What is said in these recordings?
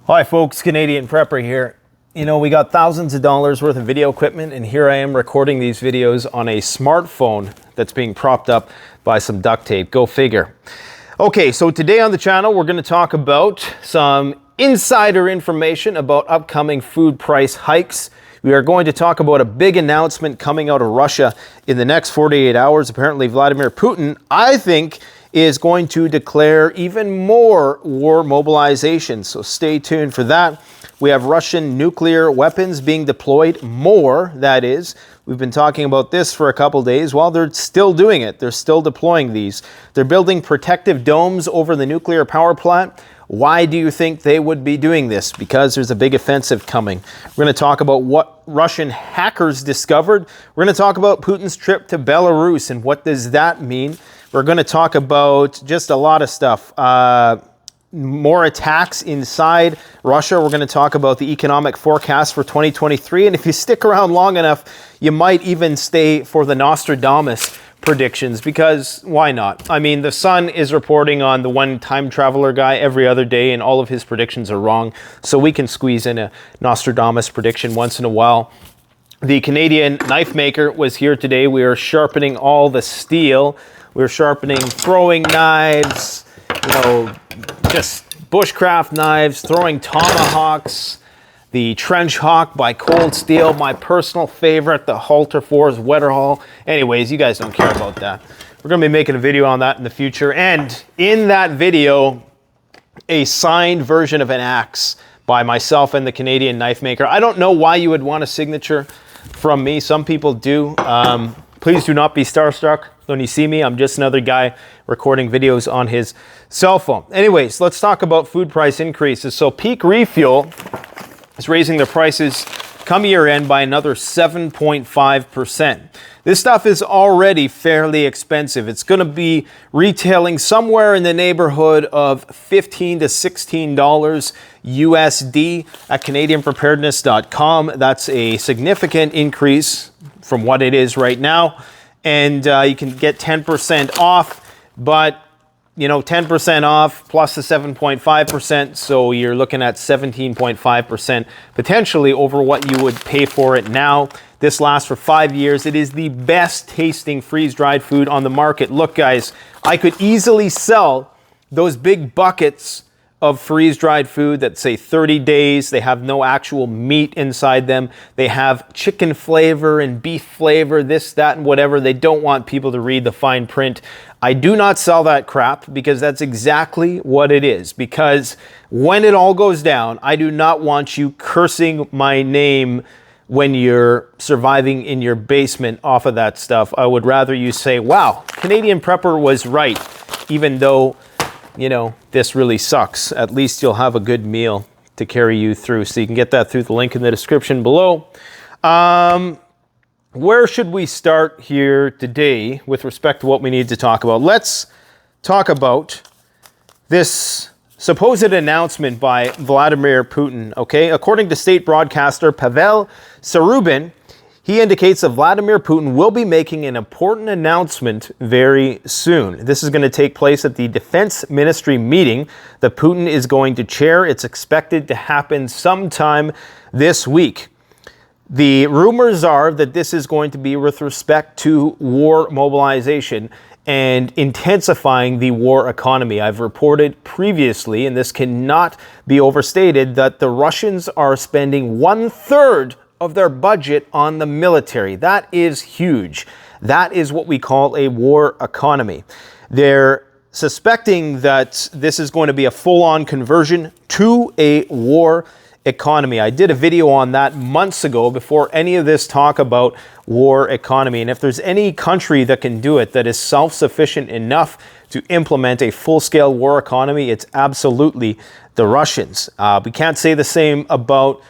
Hi folks, Canadian Prepper here. You know, we got thousands of dollars worth of video equipment, and here I am recording these videos on a smartphone that's being propped up by some duct tape. Go figure. Okay, so today on the channel, we're going to talk about some insider information about upcoming food price hikes. We are going to talk about a big announcement coming out of Russia in the next 48 hours. Apparently, Vladimir Putin, I think, is going to declare even more war mobilization. So stay tuned for that. We have Russian nuclear weapons being deployed, more, that is. We've been talking about this for a couple days. Well, they're still doing it. They're still deploying these. They're building protective domes over the nuclear power plant. Why do you think they would be doing this? Because there's a big offensive coming. We're going to talk about what Russian hackers discovered. We're going to talk about Putin's trip to Belarus and what does that mean. We're going to talk about just a lot of stuff. More attacks inside Russia. We're going to talk about the economic forecast for 2023. And if you stick around long enough, you might even stay for the Nostradamus predictions, because why not? I mean, the Sun is reporting on the one time traveler guy every other day, and all of his predictions are wrong. So we can squeeze in a Nostradamus prediction once in a while. The Canadian knife maker was here today. We are sharpening all the steel. We're sharpening throwing knives, just bushcraft knives, throwing tomahawks, the trench hawk by Cold Steel, my personal favorite, the Halter Force Wetterhall. Anyways, you guys don't care about that. We're going to be making a video on that in the future. And in that video, a signed version of an axe by myself and the Canadian knife maker. I don't know why you would want a signature from me. Some people do. Please do not be starstruck when you see me. I'm just another guy recording videos on his cell phone. Anyways, let's talk about food price increases. So Peak Refuel is raising their prices come year end by another 7.5%. This stuff is already fairly expensive. It's going to be retailing somewhere in the neighborhood of $15 to $16 USD at CanadianPreparedness.com. That's a significant increase from what it is right now. And you can get 10% off, but 10% off plus the 7.5%, so you're looking at 17.5% potentially over what you would pay for it now. This lasts for 5 years. It is the best tasting freeze-dried food on the market. Look, guys, I could easily sell those big buckets of freeze-dried food that say 30 days. They have no actual meat inside them. They have chicken flavor and beef flavor, this, that, and whatever. They don't want people to read the fine print. I do not sell that crap because that's exactly what it is. Because when it all goes down, I do not want you cursing my name when you're surviving in your basement off of that stuff. I would rather you say, wow, Canadian Prepper was right, even though this really sucks. At least you'll have a good meal to carry you through. So you can get that through the link in the description below. Where should we start here today with respect to what we need to talk about? Let's talk about this supposed announcement by Vladimir Putin, okay? According to state broadcaster Pavel Sarubin, he indicates that Vladimir Putin will be making an important announcement very soon. This is going to take place at the Defense Ministry meeting that Putin is going to chair. It's expected to happen sometime this week. The rumors are that this is going to be with respect to war mobilization and intensifying the war economy. I've reported previously, and this cannot be overstated, that the Russians are spending 1/3 of their budget on the military. That is huge. That is what we call a war economy. They're suspecting that this is going to be a full-on conversion to a war economy. I did a video on that months ago before any of this talk about war economy. And if there's any country that can do it, that is self-sufficient enough to implement a full-scale war economy, it's absolutely the Russians. We can't say the same about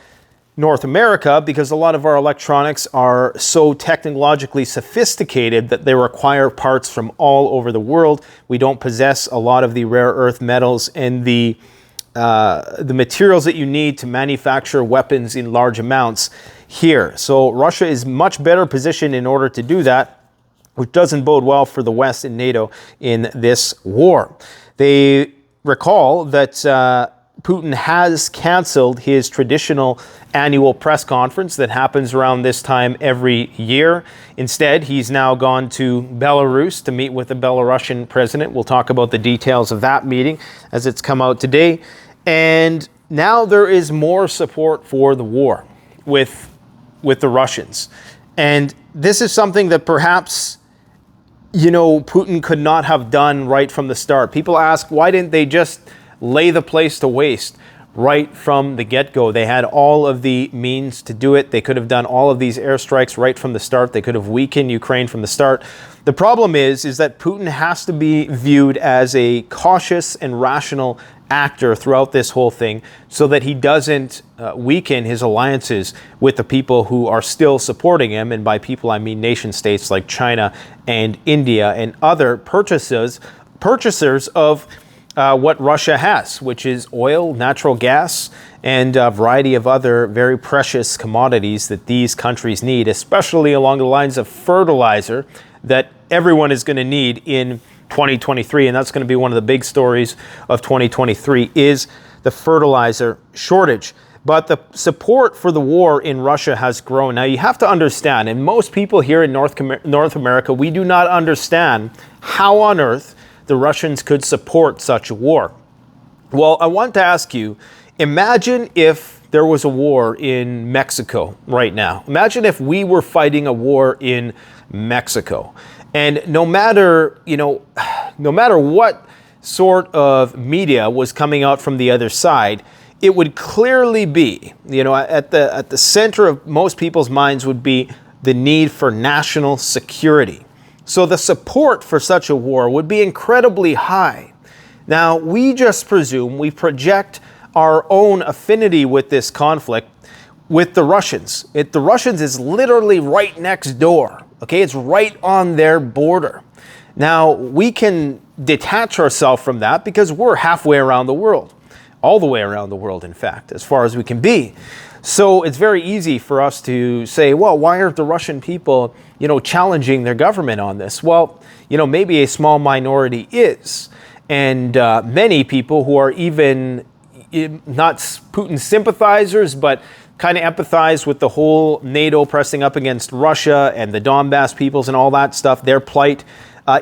North America because a lot of our electronics are so technologically sophisticated that they require parts from all over the world. We don't possess a lot of the rare earth metals and the materials that you need to manufacture weapons in large amounts here. So Russia is much better positioned in order to do that, which doesn't bode well for the West and NATO in this war. They recall that Putin has canceled his traditional annual press conference that happens around this time every year. Instead, he's now gone to Belarus to meet with the Belarusian president. We'll talk about the details of that meeting as it's come out today. And now there is more support for the war with the Russians. And this is something that perhaps, Putin could not have done right from the start. People ask, why didn't they just lay the place to waste right from the get-go? They had all of the means to do it. They could have done all of these airstrikes right from the start. They could have weakened Ukraine from the start. The problem is that Putin has to be viewed as a cautious and rational actor throughout this whole thing so that he doesn't weaken his alliances with the people who are still supporting him. And by people, I mean nation states like China and India and other purchasers of what Russia has, which is oil, natural gas, and a variety of other very precious commodities that these countries need, especially along the lines of fertilizer that everyone is going to need in 2023. And that's going to be one of the big stories of 2023 is the fertilizer shortage. But the support for the war in Russia has grown. Now, you have to understand, and most people here in North America, we do not understand how on earth the Russians could support such a war. Well, I want to ask you, imagine if there was a war in Mexico right now. Imagine if we were fighting a war in Mexico. And no matter what sort of media was coming out from the other side, it would clearly be, at the center of most people's minds would be the need for national security. So the support for such a war would be incredibly high. Now, we project our own affinity with this conflict with the Russians. The Russians is literally right next door. Okay, it's right on their border. Now, we can detach ourselves from that because we're halfway around the world. All the way around the world, in fact, as far as we can be. So it's very easy for us to say, well, why aren't the Russian people, challenging their government on this? Well, maybe a small minority is. And many people who are even not Putin sympathizers, but kind of empathize with the whole NATO pressing up against Russia and the Donbass peoples and all that stuff, their plight.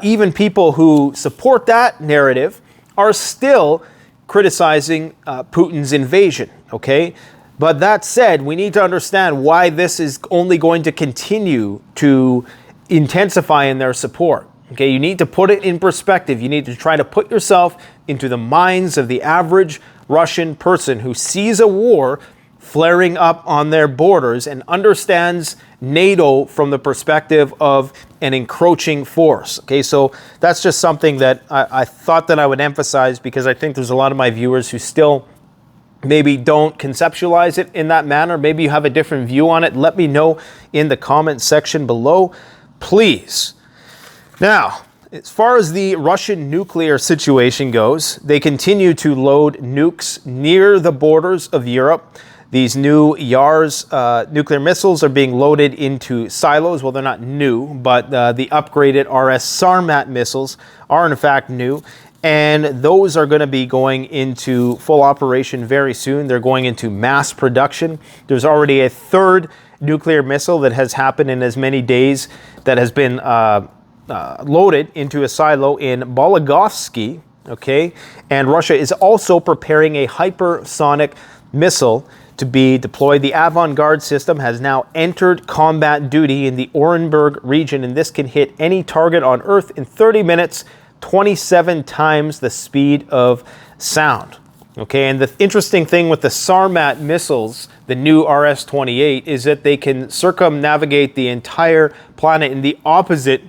Even people who support that narrative are still criticizing Putin's invasion, okay? But that said, we need to understand why this is only going to continue to intensify in their support. Okay, you need to put it in perspective. You need to try to put yourself into the minds of the average Russian person who sees a war flaring up on their borders and understands NATO from the perspective of an encroaching force. Okay, so that's just something that I thought that I would emphasize because I think there's a lot of my viewers who still maybe don't conceptualize it in that manner. Maybe you have a different view on it. Let me know in the comment section below, please. Now, as far as the Russian nuclear situation goes, they continue to load nukes near the borders of Europe. These new Yars nuclear missiles are being loaded into silos. Well, they're not new, but the upgraded RS Sarmat missiles are in fact new. And those are going to be going into full operation very soon. They're going into mass production. There's already a third nuclear missile that has happened in as many days that has been loaded into a silo in Bologovsky, okay? And Russia is also preparing a hypersonic missile to be deployed. The Avant-Garde system has now entered combat duty in the Orenburg region, and this can hit any target on Earth in 30 minutes, 27 times the speed of sound. Okay, and the interesting thing with the Sarmat missiles, the new RS-28, is that they can circumnavigate the entire planet in the opposite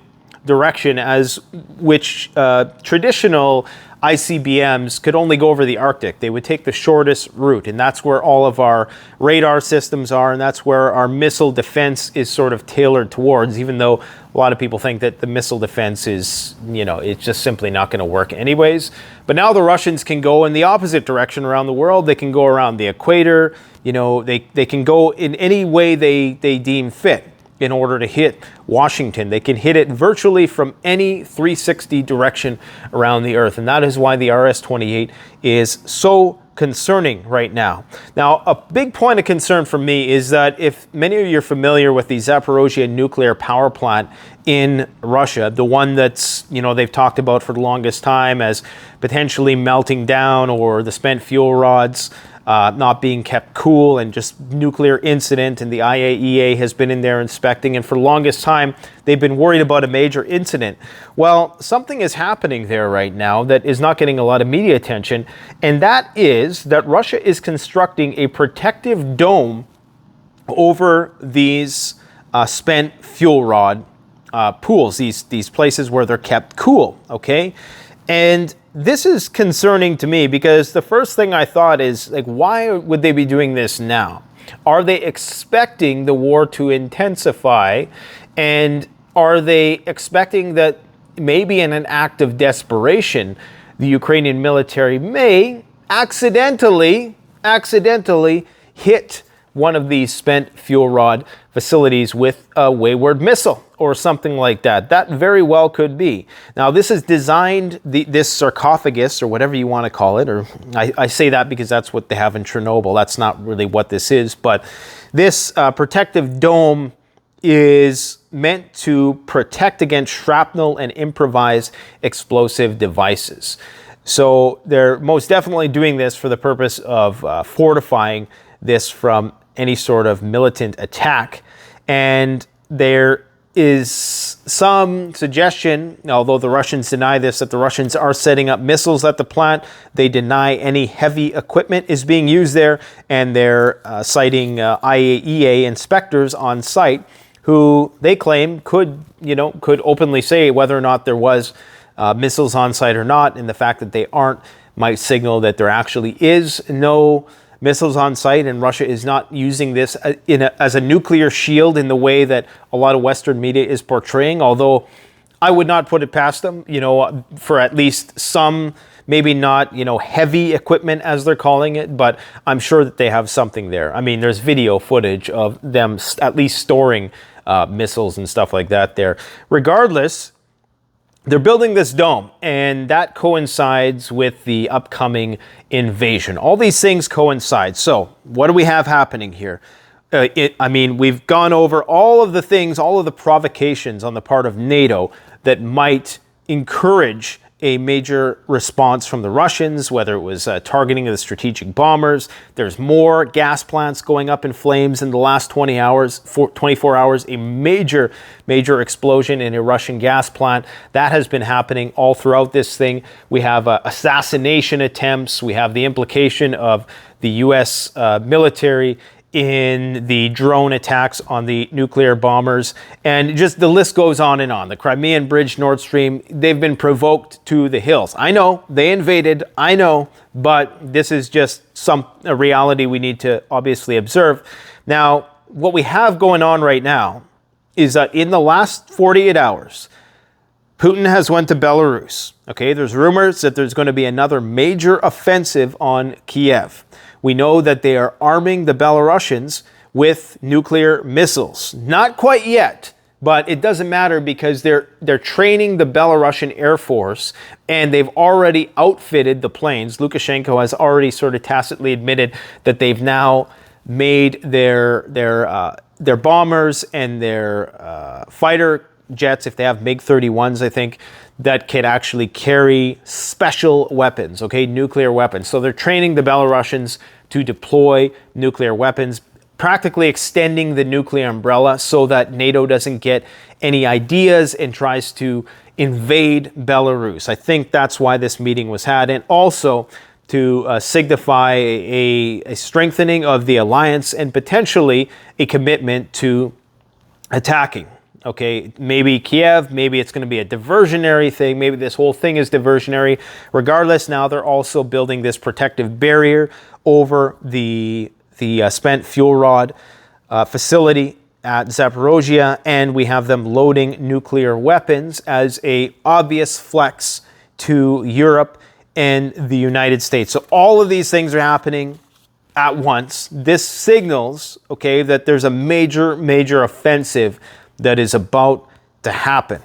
direction as which traditional ICBMs could only go over the Arctic. They would take the shortest route, and that's where all of our radar systems are, and that's where our missile defense is sort of tailored towards, even though a lot of people think that the missile defense is, it's just simply not going to work anyways. But now the Russians can go in the opposite direction around the world. They can go around the equator. They can go in any way they deem fit in order to hit Washington. They can hit it virtually from any 360 direction around the Earth. And that is why the RS-28 is so concerning right now. Now, a big point of concern for me is that if many of you are familiar with the Zaporozhye nuclear power plant in Russia, the one that's, they've talked about for the longest time as potentially melting down, or the spent fuel rods not being kept cool, and just nuclear incident, and the IAEA has been in there inspecting, and for the longest time they've been worried about a major incident. Well, something is happening there right now that is not getting a lot of media attention, and that is that Russia is constructing a protective dome over these spent fuel rod pools, these places where they're kept cool, okay? And this is concerning to me, because the first thing I thought is, like, why would they be doing this now? Are they expecting the war to intensify? And are they expecting that maybe in an act of desperation, the Ukrainian military may accidentally hit one of these spent fuel rod facilities with a wayward missile or something like that? That very well could be. Now, this is designed, this sarcophagus, or whatever you want to call it, or I say that because that's what they have in Chernobyl. That's not really what this is, but this protective dome is meant to protect against shrapnel and improvised explosive devices. So they're most definitely doing this for the purpose of fortifying this from any sort of militant attack. And there is some suggestion, although the Russians deny this, that the Russians are setting up missiles at the plant. They deny any heavy equipment is being used there, and they're citing IAEA inspectors on site who they claim could openly say whether or not there was missiles on site or not, and the fact that they aren't might signal that there actually is no missiles on site, and Russia is not using this as a nuclear shield in the way that a lot of Western media is portraying, although I would not put it past them, for at least some, maybe not, heavy equipment as they're calling it, but I'm sure that they have something there. I mean, there's video footage of them at least storing missiles and stuff like that there. Regardless, they're building this dome, and that coincides with the upcoming invasion. All these things coincide. So what do we have happening here? We've gone over all of the things, all of the provocations on the part of NATO that might encourage a major response from the Russians, whether it was targeting of the strategic bombers. There's more gas plants going up in flames in the last 24 hours, a major explosion in a Russian gas plant. That has been happening all throughout this thing. We have assassination attempts. We have the implication of the U.S. military in the drone attacks on the nuclear bombers, and just the list goes on and on. The Crimean Bridge, Nord Stream, they've been provoked to the hills. I know, they invaded, I know, but this is just a reality we need to obviously observe. Now, what we have going on right now is that in the last 48 hours, Putin has went to Belarus. Okay, there's rumors that there's going to be another major offensive on Kiev. We know that they are arming the Belarusians with nuclear missiles. Not quite yet, but it doesn't matter, because they're training the Belarusian Air Force, and they've already outfitted the planes. Lukashenko has already sort of tacitly admitted that they've now made their bombers and their fighter jets, if they have MiG-31s, I think, that can actually carry special weapons, okay, nuclear weapons. So they're training the Belarusians to deploy nuclear weapons, practically extending the nuclear umbrella so that NATO doesn't get any ideas and tries to invade Belarus. I think that's why this meeting was had, and also to signify a strengthening of the alliance and potentially a commitment to attacking. Okay, maybe Kiev, maybe it's going to be a diversionary thing, maybe this whole thing is diversionary. Regardless, now they're also building this protective barrier over the spent fuel rod facility at Zaporozhye, and we have them loading nuclear weapons as a obvious flex to Europe and the United States. So all of these things are happening at once. This signals, okay, that there's a major offensive that is about to happen.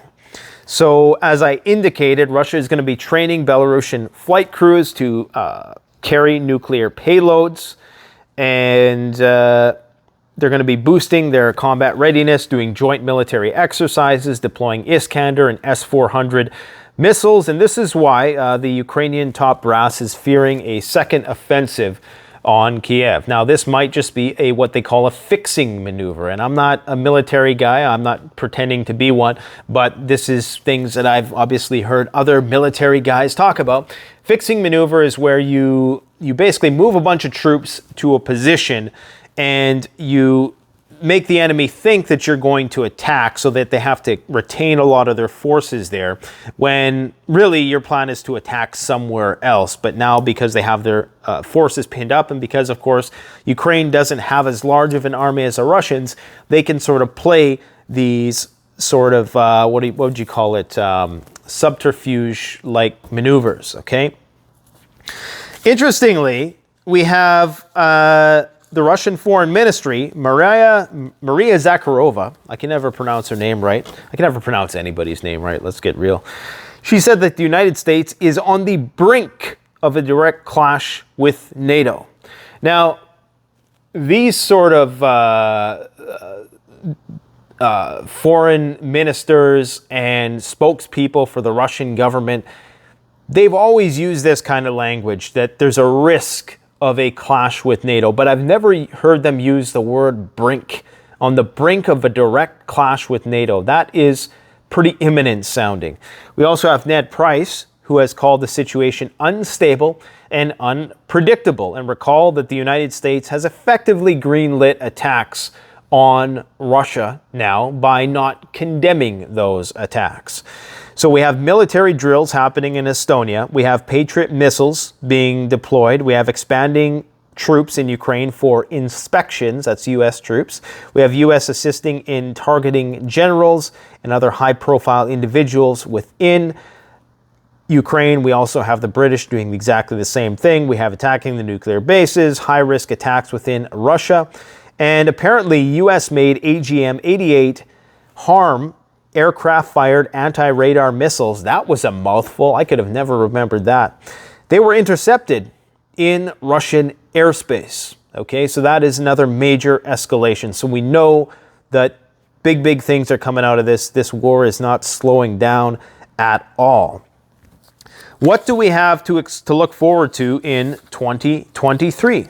So as I indicated, Russia is going to be training Belarusian flight crews to carry nuclear payloads, and they're going to be boosting their combat readiness, doing joint military exercises, deploying Iskander and S-400 missiles. And this is why the Ukrainian top brass is fearing a second offensive on Kiev. Now, this might just be what they call a fixing maneuver. And I'm not a military guy. I'm not pretending to be one. But this is things that I've obviously heard other military guys talk about. Fixing maneuver is where you basically move a bunch of troops to a position and you make the enemy think that you're going to attack so that they have to retain a lot of their forces there, when really your plan is to attack somewhere else. But now, because they have their forces pinned up, and because, of course, Ukraine doesn't have as large of an army as the Russians, they can sort of play these sort of, what would you call it, subterfuge-like maneuvers, okay? Interestingly, we have the Russian Foreign Ministry, Maria Zakharova. I can never pronounce her name right. I can never pronounce anybody's name right. Let's get real. She said that the United States is on the brink of a direct clash with NATO. Now, these sort of foreign ministers and spokespeople for the Russian government, they've always used this kind of language, that there's a risk of a clash with NATO, but I've never heard them use the word brink. On the brink of a direct clash with NATO. That is pretty imminent sounding. We also have Ned Price, who has called the situation unstable and unpredictable. And recall that the United States has effectively greenlit attacks on Russia now by not condemning those attacks. So we have military drills happening in Estonia. We have Patriot missiles being deployed. We have expanding troops in Ukraine for inspections. That's U.S. troops. We have U.S. assisting in targeting generals and other high-profile individuals within Ukraine. We also have the British doing exactly the same thing. We have attacking the nuclear bases, high-risk attacks within Russia. And apparently, U.S.-made AGM-88 harm aircraft-fired anti-radar missiles. That was a mouthful. I could have never remembered that. They were intercepted in Russian airspace. Okay, so that is another major escalation. So we know that big things are coming out of this. This war is not slowing down at all. What do we have to look forward to in 2023?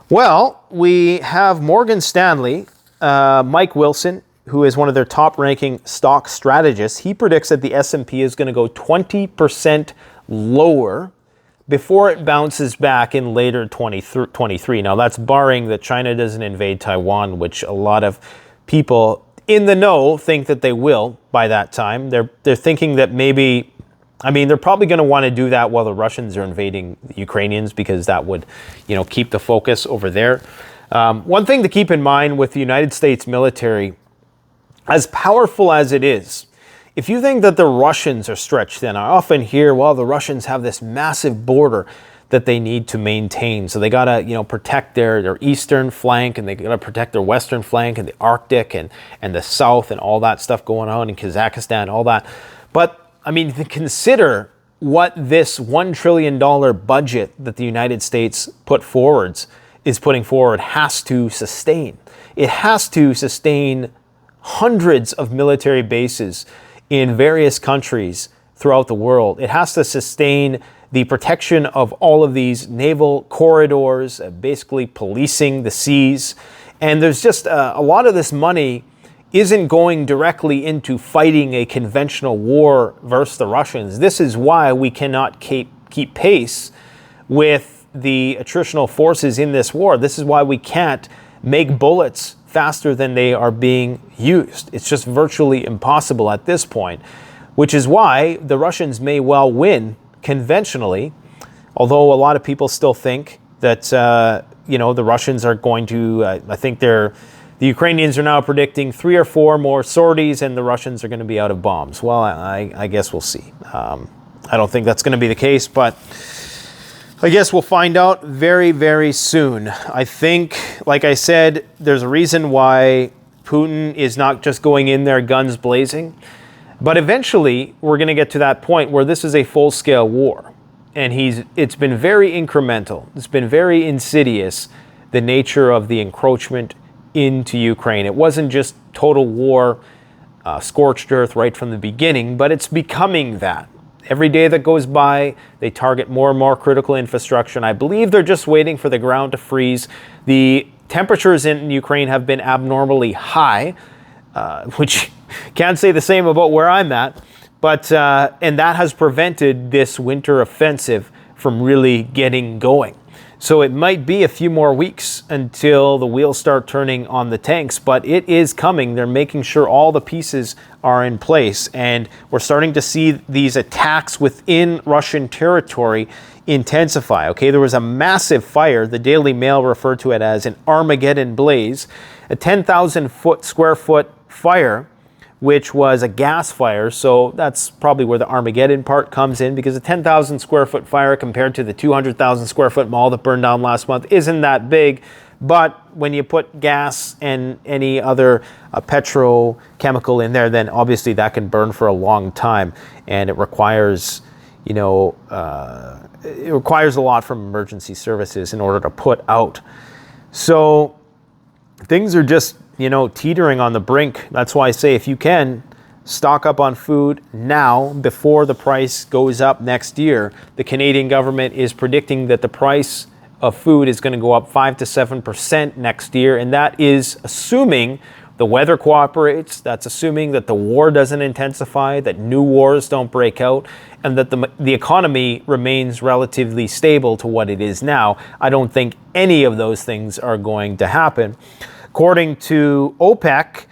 Well, we have Morgan Stanley, Mike Wilson, who is one of their top-ranking stock strategists. He predicts that the S&P is going to go 20% lower before it bounces back in later 2023. Now, that's barring that China doesn't invade Taiwan, which a lot of people in the know think that they will by that time. They're thinking that maybe, I mean, they're probably going to want to do that while the Russians are invading the Ukrainians, because that would, keep the focus over there. One thing to keep in mind with the United States military, as powerful as it is, if you think that the Russians are stretched thin, I often hear, well, the Russians have this massive border that they need to maintain. So they got to, protect their eastern flank, and they got to protect their western flank, and the Arctic and the South and all that stuff going on in Kazakhstan, all that. But, I mean, to consider what this $1 trillion budget that the United States is putting forward has to sustain. It has to sustain hundreds of military bases in various countries throughout the world. It has to sustain the protection of all of these naval corridors, basically policing the seas. And there's just a lot of this money isn't going directly into fighting a conventional war versus the Russians. This is why we cannot keep pace with the attritional forces in this war. This is why we can't make bullets faster than they are being used. It's just virtually impossible at this point, which is why the Russians may well win conventionally, although a lot of people still think that, the Russians are going to, I think the Ukrainians are now predicting 3 or 4 more sorties and the Russians are going to be out of bombs. Well, I guess we'll see. I don't think that's going to be the case, but I guess we'll find out very, very soon. I think, like I said, there's a reason why Putin is not just going in there guns blazing. But eventually, we're going to get to that point where this is a full-scale war. and it's been very incremental. It's been very insidious, the nature of the encroachment into Ukraine. It wasn't just total war, scorched earth right from the beginning, but it's becoming that. Every day that goes by, they target more and more critical infrastructure, and I believe they're just waiting for the ground to freeze. The temperatures in Ukraine have been abnormally high, which can't say the same about where I'm at, but and that has prevented this winter offensive from really getting going. So it might be a few more weeks until the wheels start turning on the tanks, but it is coming. They're making sure all the pieces are in place, and we're starting to see these attacks within Russian territory intensify. Okay, there was a massive fire. The Daily Mail referred to it as an Armageddon blaze, a 10,000 square foot fire, which was a gas fire. So that's probably where the Armageddon part comes in, because a 10,000 square foot fire compared to the 200,000 square foot mall that burned down last month isn't that big. But when you put gas and any other petrochemical in there, then obviously that can burn for a long time, and it requires, it requires a lot from emergency services in order to put out. So things are just, teetering on the brink. That's why I say, if you can, stock up on food now before the price goes up next year. The Canadian government is predicting that the price of food is going to go up 5 to 7% next year, and that is assuming the weather cooperates. That's assuming that the war doesn't intensify, that new wars don't break out, and that the economy remains relatively stable to what it is now. I don't think any of those things are going to happen. According to OPEC,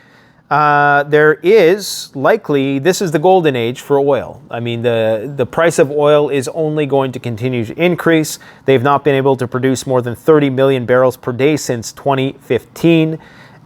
there is likely, this is the golden age for oil. I mean, the price of oil is only going to continue to increase. They've not been able to produce more than 30 million barrels per day since 2015.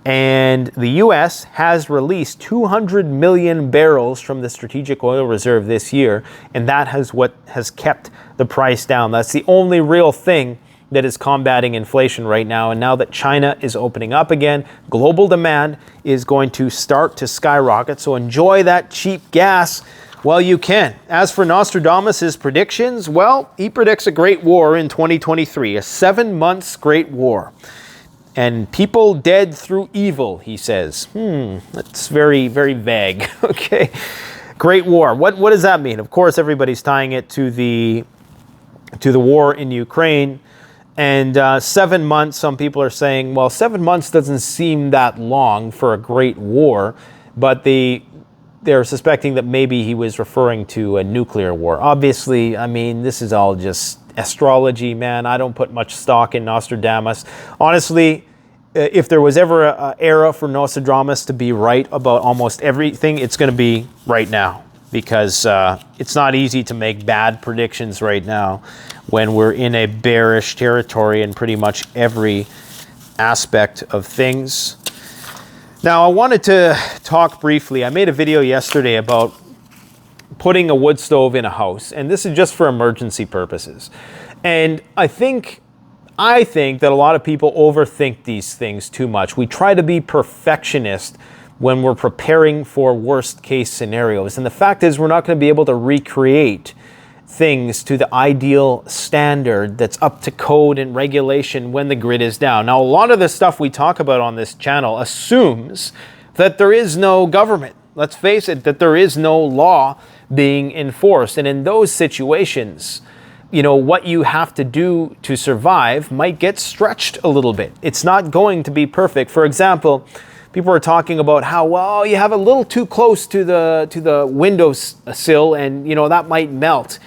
And the U.S. has released 200 million barrels from the strategic oil reserve this year. And that has what has kept the price down. That's the only real thing that is combating inflation right now. And now that China is opening up again, global demand is going to start to skyrocket. So enjoy that cheap gas while you can. As for Nostradamus' predictions, well, he predicts a great war in 2023, a 7 months great war. And people dead through evil, he says. That's very, very vague. Okay. Great war. What does that mean? Of course, everybody's tying it to the war in Ukraine. And 7 months, some people are saying, well, 7 months doesn't seem that long for a great war, but they're suspecting that maybe he was referring to a nuclear war. Obviously, I mean, this is all just astrology, man. I don't put much stock in Nostradamus. Honestly, if there was ever an era for Nostradamus to be right about almost everything, it's going to be right now, because it's not easy to make bad predictions right now when we're in a bearish territory in pretty much every aspect of things. Now, I wanted to talk briefly. I made a video yesterday about putting a wood stove in a house, and this is just for emergency purposes. And I think that a lot of people overthink these things too much. We try to be perfectionist when we're preparing for worst case scenarios. And the fact is, we're not going to be able to recreate things to the ideal standard that's up to code and regulation when the grid is down. Now, a lot of the stuff we talk about on this channel assumes that there is no government. Let's face it, that there is no law being enforced. And in those situations, what you have to do to survive might get stretched a little bit. It's not going to be perfect. For example, people are talking about how, well, you have a little too close to the windowsill and, that might melt.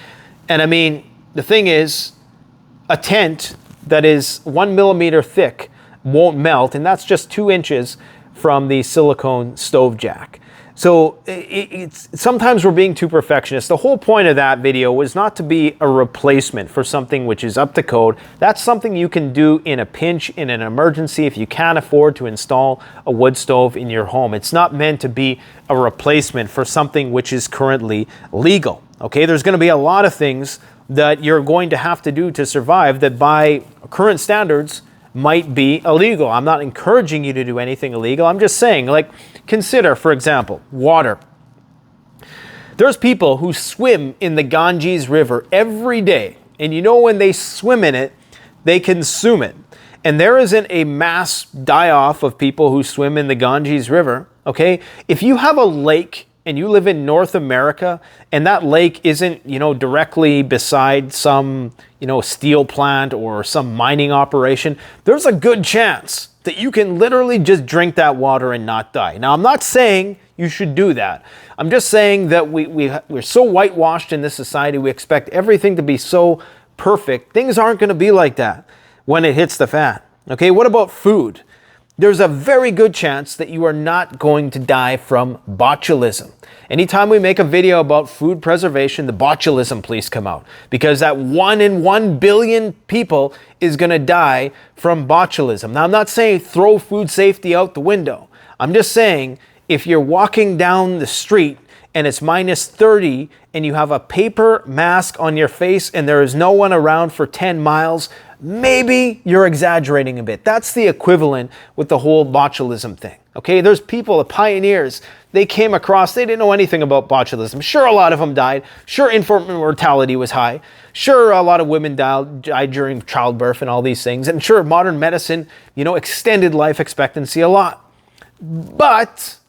And I mean, the thing is, a tent that is 1 millimeter thick won't melt, and that's just 2 inches from the silicone stove jack. So it's sometimes we're being too perfectionist. The whole point of that video was not to be a replacement for something which is up to code. That's something you can do in a pinch, in an emergency, if you can't afford to install a wood stove in your home. It's not meant to be a replacement for something which is currently legal. Okay, there's going to be a lot of things that you're going to have to do to survive that by current standards might be illegal. I'm not encouraging you to do anything illegal. I'm just saying, consider, for example, water. There's people who swim in the Ganges River every day And you know when they swim in it, they consume it. And there isn't a mass die-off of people who swim in the Ganges River, okay? If you have a lake and you live in North America and that lake isn't, directly beside some, steel plant or some mining operation, there's a good chance that you can literally just drink that water and not die. Now, I'm not saying you should do that. I'm just saying that we're so whitewashed in this society, we expect everything to be so perfect. Things aren't going to be like that when it hits the fan. Okay, what about food? There's a very good chance that you are not going to die from botulism. Anytime we make a video about food preservation, the botulism police come out because that 1 in 1 billion people is going to die from botulism. Now, I'm not saying throw food safety out the window. I'm just saying if you're walking down the street and it's minus 30 and you have a paper mask on your face and there is no one around for 10 miles, maybe you're exaggerating a bit. That's the equivalent with the whole botulism thing. Okay, there's people, the pioneers, they came across, they didn't know anything about botulism. Sure, a lot of them died. Sure, infant mortality was high. Sure, a lot of women died during childbirth and all these things. And sure, modern medicine, extended life expectancy a lot. But,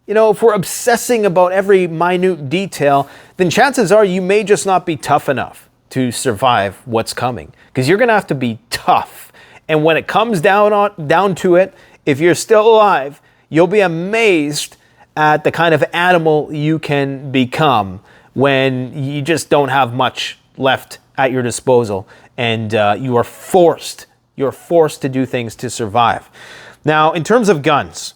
if we're obsessing about every minute detail, then chances are you may just not be tough enough to survive what's coming. Because you're going to have to be tough. And when it comes down to it, if you're still alive, you'll be amazed at the kind of animal you can become when you just don't have much left at your disposal and you are forced to do things to survive. Now, in terms of guns,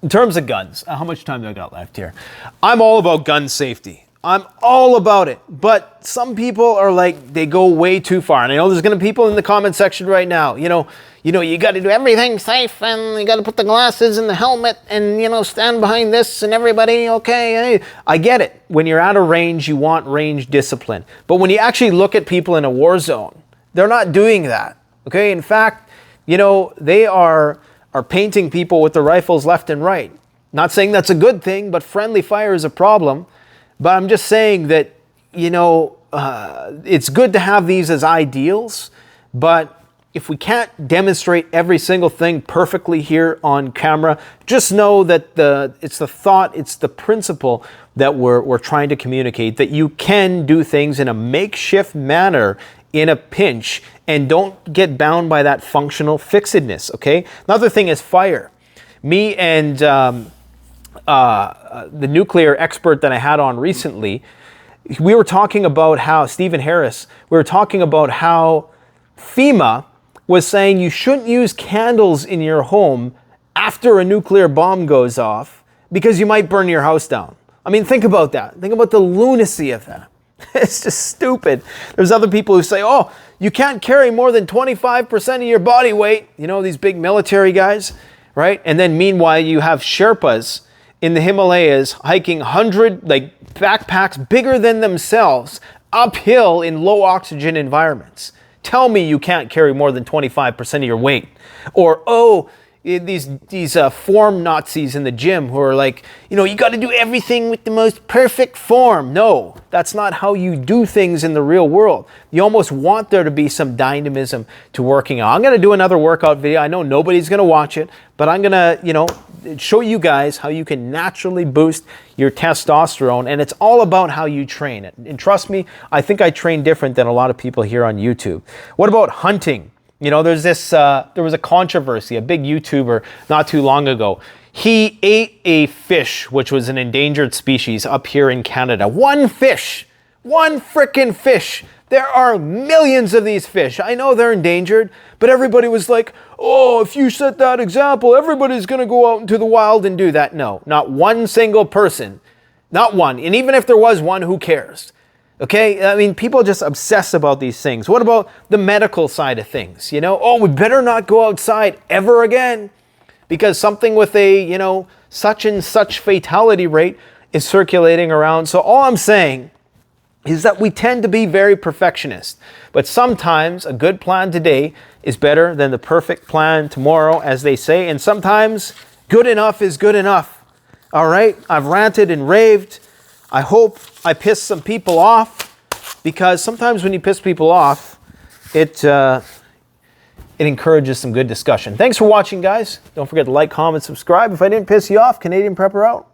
how much time do I got left here? I'm all about gun safety. I'm all about it. But some people are like, they go way too far. And I know there's going to be people in the comment section right now, you got to do everything safe and you got to put the glasses and the helmet and, stand behind this and everybody, okay. I get it. When you're at a range, you want range discipline. But when you actually look at people in a war zone, they're not doing that, okay. In fact, they are painting people with the rifles left and right. Not saying that's a good thing, but friendly fire is a problem. But I'm just saying that, it's good to have these as ideals, but if we can't demonstrate every single thing perfectly here on camera, just know that it's the thought, it's the principle that we're trying to communicate, that you can do things in a makeshift manner in a pinch and don't get bound by that functional fixedness, okay? Another thing is fire. Me and the nuclear expert that I had on recently, we were talking about how, Stephen Harris, we were talking about how FEMA was saying you shouldn't use candles in your home after a nuclear bomb goes off because you might burn your house down. I mean, think about that. Think about the lunacy of that. It's just stupid. There's other people who say, oh, you can't carry more than 25% of your body weight. These big military guys, right? And then meanwhile, you have Sherpas in the Himalayas hiking backpacks bigger than themselves uphill in low oxygen environments. Tell me you can't carry more than 25% of your weight. Or, these form Nazis in the gym who are like, you got to do everything with the most perfect form. No, that's not how you do things in the real world. You almost want there to be some dynamism to working out. I'm going to do another workout video. I know nobody's going to watch it, but I'm going to, show you guys how you can naturally boost your testosterone, and it's all about how you train it. And trust me, I think I train different than a lot of people here on YouTube. What about hunting? There was a controversy, a big YouTuber not too long ago. He ate a fish, which was an endangered species up here in Canada. One fish, one frickin' fish. There are millions of these fish. I know they're endangered, but everybody was like, oh, if you set that example, everybody's going to go out into the wild and do that. No, not one single person. Not one. And even if there was one, who cares? Okay? I mean, people just obsess about these things. What about the medical side of things? Oh, we better not go outside ever again because something with a, such and such fatality rate is circulating around. So all I'm saying is that we tend to be very perfectionist. But sometimes a good plan today is better than the perfect plan tomorrow, as they say. And sometimes good enough is good enough. All right? I've ranted and raved. I hope I pissed some people off. because sometimes when you piss people off, it encourages some good discussion. Thanks for watching, guys. Don't forget to like, comment, subscribe. If I didn't piss you off, Canadian Prepper out.